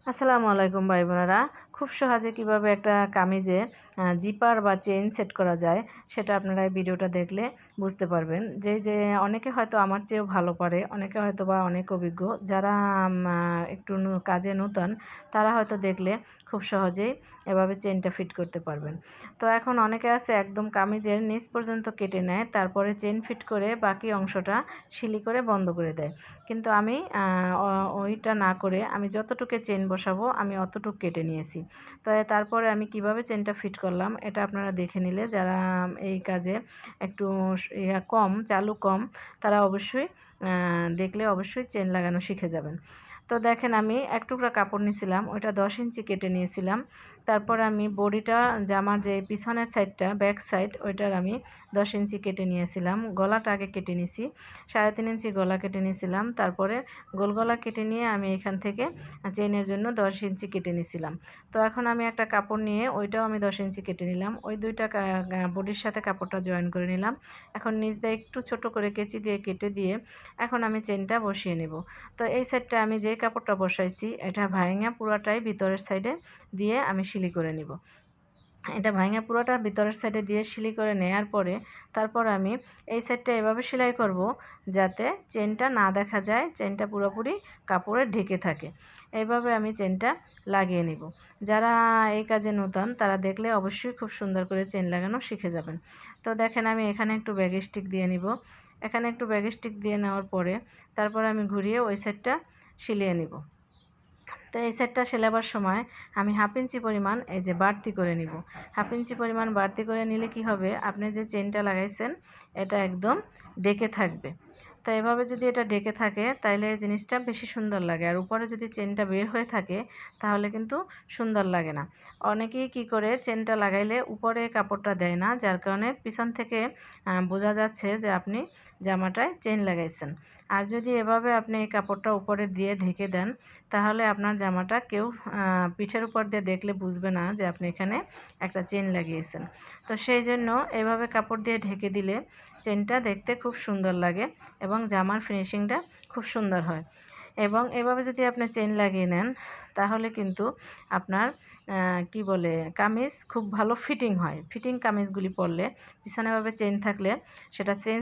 আসসালামু আলাইকুম ভাই বোনেরা। খুব সহজে কিভাবে একটা কামিজে জিপার বা চেইন সেট করা যায় সেটা আপনারা এই ভিডিওটা দেখলে বুঝতে পারবেন। যে অনেকে হয়তো আমার চেয়েও ভালো পারে, অনেকে হয়তো বা অনেক অভিজ্ঞ, যারা একটু কাজে নূতন তারা হয়তো দেখলে খুব সহজেই এভাবে চেইনটা ফিট করতে পারবেন। তো এখন অনেকে আছে একদম কামিজের নিচ পর্যন্ত কেটে নেয়, তারপরে চেইন ফিট করে বাকি অংশটা সিলি করে বন্ধ করে দেয়। কিন্তু আমি ওইটা না করে আমি যতটুকু চেন বসাবো আমি অতটুকু কেটে নিয়েছি। তো তারপরে আমি কিভাবে চেনটা ফিট করলাম এটা আপনারা দেখে নিলে, যারা এই কাজে একটু কম চালু কম, তারা অবশ্যই দেখলে অবশ্যই চেন লাগানো শিখে যাবেন। তো দেখেন আমি এক টুকরা কাপড় নিয়েছিলাম, ওইটা 10 ইঞ্চি কেটে নিয়েছিলাম। তারপর আমি বডিটা, জামার যে পিছনের সাইডটা ব্যাক সাইড, ওইটার আমি 10 ইঞ্চি কেটে নিয়েছিলাম। গলাটা আগে কেটে নিয়েছি, 3.5 ইঞ্চি গলা কেটে নিয়েছিলাম। তারপরে গোল গলা কেটে নিয়ে আমি এখান থেকে চেইনের জন্য 10 ইঞ্চি কেটে নিয়েছিলাম। তো এখন আমি একটা কাপড় নিয়ে ওইটাও আমি 10 ইঞ্চি কেটে নিলাম, ওই দুইটা বডির সাথে কাপড়টা জয়েন করে নিলাম। এখন নিচ দিয়ে একটু ছোট করে কেচি দিয়ে কেটে দিয়ে এখন আমি চেনটা বসিয়ে নেব। তো এই সাইডটা আমি যে কাপড়টা বসাইছি এটা ভাঙা পুরাটাই ভিতরের সাইডে দিয়ে আমি সিলি করে নিব। এটা ভাঙা পুরোটা ভিতরের সাইডে দিয়ে সিলি করে নেওয়ার পরে তারপর আমি এই সাইডটা এভাবে সেলাই করব যাতে চেনটা না দেখা যায়, চেনটা পুরোপুরি কাপড়ে ঢেকে থাকে। এইভাবে আমি চেনটা লাগিয়ে নিব। যারা এই কাজে নতুন তারা দেখলে অবশ্যই খুব সুন্দর করে চেন লাগানো শিখে যাবেন। তো দেখেন আমি এখানে একটু ব্যাগ স্টিক দিয়ে নিব। এখানে একটু ব্যাগ স্টিক দিয়ে নেওয়ার পরে তারপর আমি ঘুরিয়ে ওই সাইডটা সিলিয়ে নিব। তো এই সেটটা সেলাবার সময় আমি 1/2 ইঞ্চি পরিমাণ এই যে বাড়তি করে নিব। 1/2 ইঞ্চি পরিমাণ বাড়তি করে নিলে কি হবে, আপনি যে চেনটা লাগাইছেন এটা একদম ডেকে থাকবে। তো এভাবে যদি এটা ডেকে থাকে তাহলে এই জিনিসটা বেশি সুন্দর লাগে, আর উপরে যদি চেনটা বের হয়ে থাকে তাহলে কিন্তু সুন্দর লাগে না। অনেকেই কি করে চেনটা লাগাইলে উপরে কাপড়টা দেয় না, যার কারণে পিছন থেকে বোঝা যাচ্ছে যে আপনি জামাটায় চেন লাগাইছেন। আর যদি এভাবে আপনি এই কাপড়টা উপরে দিয়ে ঢেকে দেন তাহলে আপনার জামাটা কেউ পিঠের উপর দিয়ে দেখলে বুঝবে না যে আপনি এখানে একটা চেন লাগিয়েছেন। তো সেই জন্য এভাবে কাপড় দিয়ে ঢেকে দিলে চেনটা দেখতে খুব সুন্দর লাগে এবং জামার ফিনিশিংটা খুব সুন্দর হয়। এবং এভাবে যদি আপনি চেন লাগিয়ে নেন তাহলে কিন্তু আপনার কি বলে কামিজ খুব ভালো ফিটিং হয়। ফিটিং কামিজগুলি পরলে পিছনে এভাবে চেন থাকলে সেটা চেন